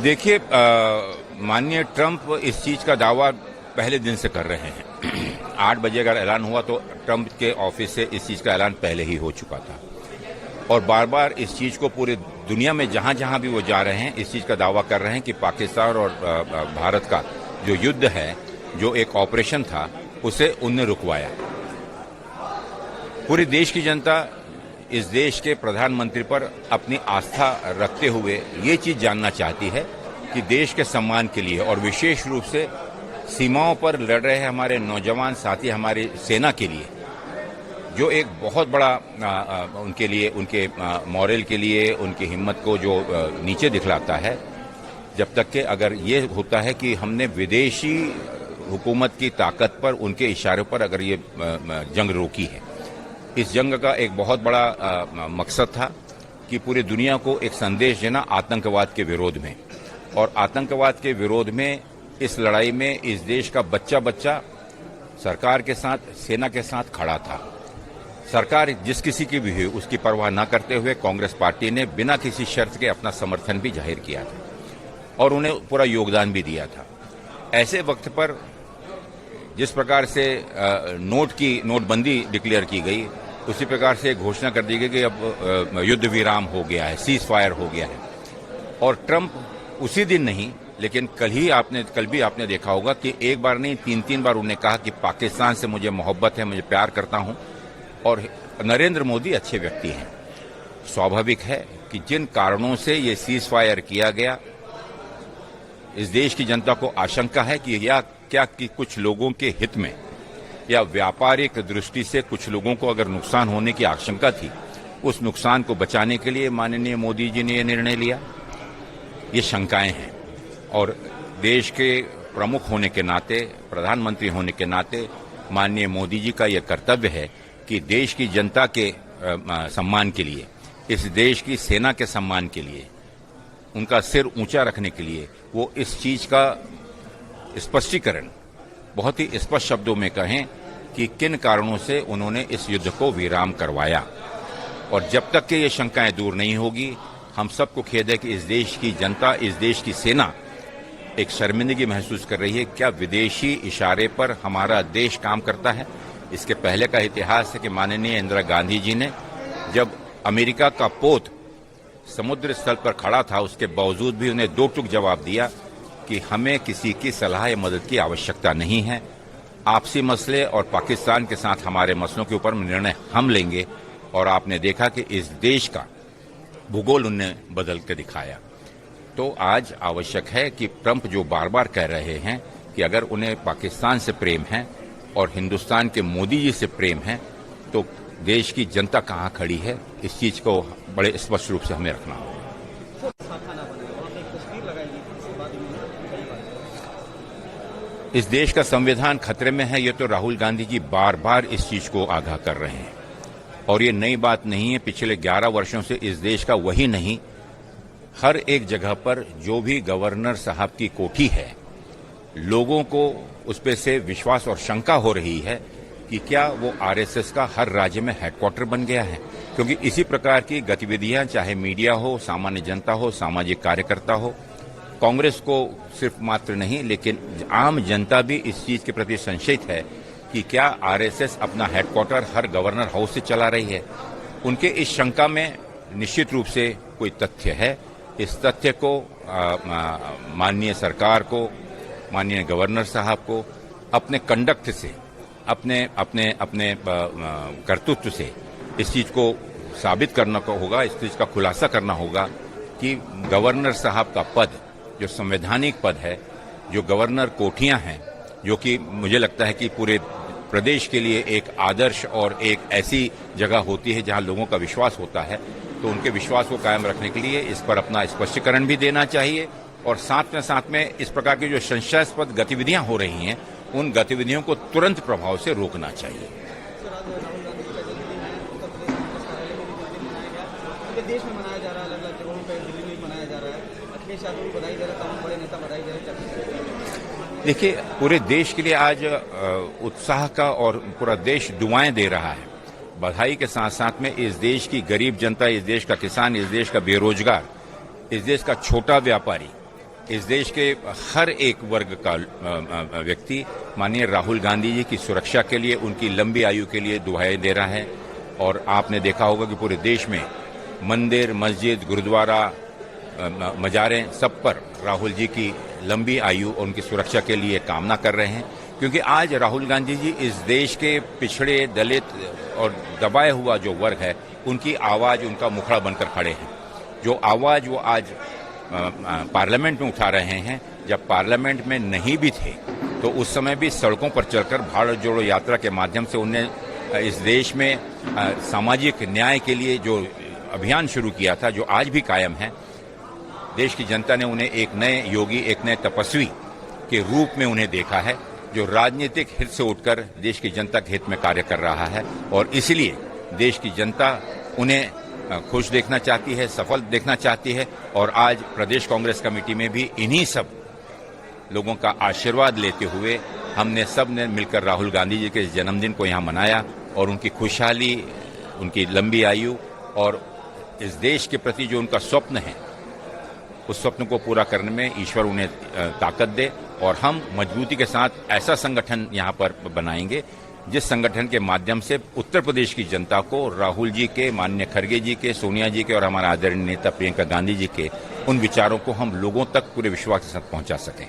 देखिए, माननीय ट्रंप इस चीज का दावा पहले दिन से कर रहे हैं। 8 बजे अगर ऐलान हुआ तो ट्रंप के ऑफिस से इस चीज का ऐलान पहले ही हो चुका था और बार बार इस चीज को पूरी दुनिया में जहां जहां भी वो जा रहे हैं इस चीज का दावा कर रहे हैं कि पाकिस्तान और भारत का जो युद्ध है, जो एक ऑपरेशन था, उसे उनने रुकवाया। पूरे देश की जनता इस देश के प्रधानमंत्री पर अपनी आस्था रखते हुए ये चीज जानना चाहती है कि देश के सम्मान के लिए और विशेष रूप से सीमाओं पर लड़ रहे हमारे नौजवान साथी, हमारी सेना के लिए, जो एक बहुत बड़ा उनके लिए, उनके मॉरल के लिए, उनकी हिम्मत को जो नीचे दिखलाता है। जब तक कि अगर ये होता है कि हमने विदेशी हुकूमत की ताकत पर, उनके इशारे पर अगर ये जंग रोकी है, इस जंग का एक बहुत बड़ा मकसद था कि पूरी दुनिया को एक संदेश देना आतंकवाद के विरोध में, और आतंकवाद के विरोध में इस लड़ाई में इस देश का बच्चा बच्चा सरकार के साथ, सेना के साथ खड़ा था। सरकार जिस किसी की भी हुई उसकी परवाह न करते हुए कांग्रेस पार्टी ने बिना किसी शर्त के अपना समर्थन भी जाहिर किया था और उन्हें पूरा योगदान भी दिया था। ऐसे वक्त पर जिस प्रकार से नोटबंदी डिक्लेयर की गई, उसी प्रकार से घोषणा कर दी गई कि अब युद्ध विराम हो गया है, सीज फायर हो गया है। और ट्रंप उसी दिन नहीं, लेकिन कल भी आपने देखा होगा कि एक बार नहीं 3 बार उन्होंने कहा कि पाकिस्तान से मुझे मोहब्बत है, मुझे प्यार करता हूं। और नरेंद्र मोदी अच्छे व्यक्ति हैं। स्वाभाविक है कि जिन कारणों से ये सीज फायर किया गया, इस देश की जनता को आशंका है कि कुछ लोगों के हित में या व्यापारिक दृष्टि से कुछ लोगों को अगर नुकसान होने की आशंका थी, उस नुकसान को बचाने के लिए माननीय मोदी जी ने यह निर्णय लिया। ये शंकाएं हैं और देश के प्रमुख होने के नाते, प्रधानमंत्री होने के नाते माननीय मोदी जी का यह कर्तव्य है कि देश की जनता के सम्मान के लिए, इस देश की सेना के सम्मान के लिए, उनका सिर ऊंचा रखने के लिए वो इस चीज का स्पष्टीकरण बहुत ही स्पष्ट शब्दों में कहें कि किन कारणों से उन्होंने इस युद्ध को विराम करवाया। और जब तक कि ये शंकाएं दूर नहीं होगी, हम सबको खेद है कि इस देश की जनता, इस देश की सेना एक शर्मिंदगी महसूस कर रही है। क्या विदेशी इशारे पर हमारा देश काम करता है? इसके पहले का इतिहास है कि माननीय इंदिरा गांधी जी ने जब अमेरिका का पोत समुद्र स्थल पर खड़ा था, उसके बावजूद भी उन्हें 2 टूक जवाब दिया कि हमें किसी की सलाह या मदद की आवश्यकता नहीं है। आपसी मसले और पाकिस्तान के साथ हमारे मसलों के ऊपर निर्णय हम लेंगे। और आपने देखा कि इस देश का भूगोल उन्हें बदल के दिखाया। तो आज आवश्यक है कि ट्रंप जो बार बार कह रहे हैं कि अगर उन्हें पाकिस्तान से प्रेम है और हिंदुस्तान के मोदी जी से प्रेम है, तो देश की जनता कहाँ खड़ी है, इस चीज को बड़े स्पष्ट रूप से हमें रखना होगा। इस देश का संविधान खतरे में है, ये तो राहुल गांधी जी बार बार इस चीज को आगाह कर रहे हैं और ये नई बात नहीं है। पिछले 11 वर्षों से इस देश का वही नहीं, हर एक जगह पर जो भी गवर्नर साहब की कोठी है, लोगों को उस पे से विश्वास और शंका हो रही है कि क्या वो आरएसएस का हर राज्य में हेडक्वार्टर बन गया है। क्योंकि इसी प्रकार की गतिविधियां, चाहे मीडिया हो, सामान्य जनता हो, सामाजिक कार्यकर्ता हो, कांग्रेस को सिर्फ मात्र नहीं लेकिन आम जनता भी इस चीज के प्रति संशयित है कि क्या आरएसएस अपना हेडक्वार्टर हर गवर्नर हाउस से चला रही है। उनके इस शंका में निश्चित रूप से कोई तथ्य है। इस तथ्य को माननीय सरकार को, माननीय गवर्नर साहब को अपने कंडक्ट से, अपने कर्तृत्व से इस चीज को साबित करना होगा, इस चीज का खुलासा करना होगा कि गवर्नर साहब का पद जो संवैधानिक पद है, जो गवर्नर कोठियां हैं, जो कि मुझे लगता है कि पूरे प्रदेश के लिए एक आदर्श और एक ऐसी जगह होती है जहां लोगों का विश्वास होता है, तो उनके विश्वास को कायम रखने के लिए इस पर अपना स्पष्टीकरण भी देना चाहिए और साथ में इस प्रकार की जो संशयास्पद गतिविधियां हो रही हैं, उन गतिविधियों को तुरंत प्रभाव से रोकना चाहिए। देश में मनाया जा रहा है, अलग-अलग जगहों पे, दिल्ली में मनाया जा रहा है, अखिलेश यादव को बधाई दे रहे, तमाम बड़े नेता बधाई दे रहे। देखिए, पूरे देश के लिए आज उत्साह का और पूरा देश दुआएं दे रहा है। बधाई के साथ साथ में इस देश की गरीब जनता, इस देश का किसान, इस देश का बेरोजगार, इस देश का छोटा व्यापारी, इस देश के हर एक वर्ग का व्यक्ति माननीय राहुल गांधी जी की सुरक्षा के लिए, उनकी लंबी आयु के लिए दुआएं दे रहा है। और आपने देखा होगा कि पूरे देश में मंदिर, मस्जिद, गुरुद्वारा, मजारें, सब पर राहुल जी की लंबी आयु और उनकी सुरक्षा के लिए कामना कर रहे हैं, क्योंकि आज राहुल गांधी जी इस देश के पिछड़े, दलित और दबाए हुआ जो वर्ग है, उनकी आवाज, उनका मुखड़ा बनकर खड़े हैं। जो आवाज वो आज पार्लियामेंट में उठा रहे हैं, जब पार्लियामेंट में नहीं भी थे तो उस समय भी सड़कों पर चलकर भारत जोड़ो यात्रा के माध्यम से उन्हें इस देश में सामाजिक न्याय के लिए जो अभियान शुरू किया था, जो आज भी कायम है। देश की जनता ने उन्हें एक नए योगी, एक नए तपस्वी के रूप में उन्हें देखा है, जो राजनीतिक हित से उठकर देश की जनता के हित में कार्य कर रहा है। और इसलिए देश की जनता उन्हें खुश देखना चाहती है, सफल देखना चाहती है। और आज प्रदेश कांग्रेस कमेटी में भी इन्हीं सब लोगों का आशीर्वाद लेते हुए हमने सब ने मिलकर राहुल गांधी जी के इस जन्मदिन को यहाँ मनाया और उनकी खुशहाली, उनकी लंबी आयु और इस देश के प्रति जो उनका स्वप्न है, उस स्वप्न को पूरा करने में ईश्वर उन्हें ताकत दे। और हम मजबूती के साथ ऐसा संगठन यहाँ पर बनाएंगे जिस संगठन के माध्यम से उत्तर प्रदेश की जनता को राहुल जी के, माननीय खड़गे जी के, सोनिया जी के और हमारे आदरणीय नेता प्रियंका गांधी जी के उन विचारों को हम लोगों तक पूरे विश्वास के साथ पहुंचा सकें।